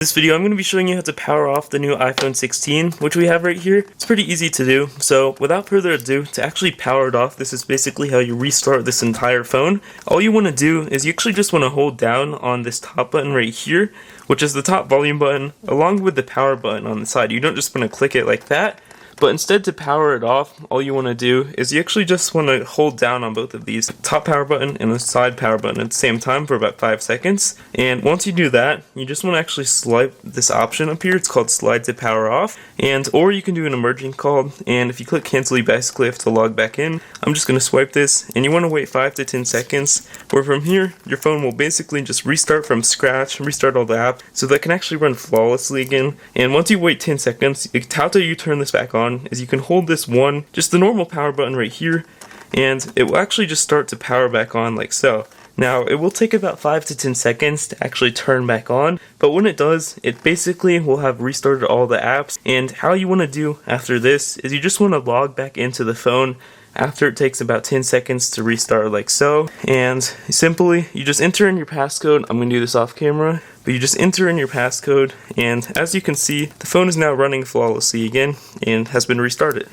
In this video, I'm going to be showing you how to power off the new iPhone 16, which we have right here. It's pretty easy to do, so without further ado, to actually power it off, this is basically how you restart this entire phone. All you want to do is you actually just want to hold down on this top button right here, which is the top volume button, along with the power button on the side. You don't just want to click it like that. But instead, to power it off, all you want to do is you actually just want to hold down on both of these, top power button and the side power button at the same time for about 5 seconds. And once you do that, you just want to actually swipe this option up here. It's called slide to power off. Or you can do an emerging call, and if you click cancel, you basically have to log back in. I'm just going to swipe this, and you want to wait 5 to 10 seconds, where from here, your phone will basically just restart from scratch, restart all the apps, so that it can actually run flawlessly again. And once you wait 10 seconds, how do you turn this back on is you can hold this one, just the normal power button right here, and it will actually just start to power back on like so. Now, it will take about 5 to 10 seconds to actually turn back on, but when it does, it basically will have restarted all the apps. And how you want to do after this is you just want to log back into the phone after it takes about 10 seconds to restart like so. And simply, you just enter in your passcode. I'm going to do this off camera, but you just enter in your passcode, and as you can see, the phone is now running flawlessly again and has been restarted.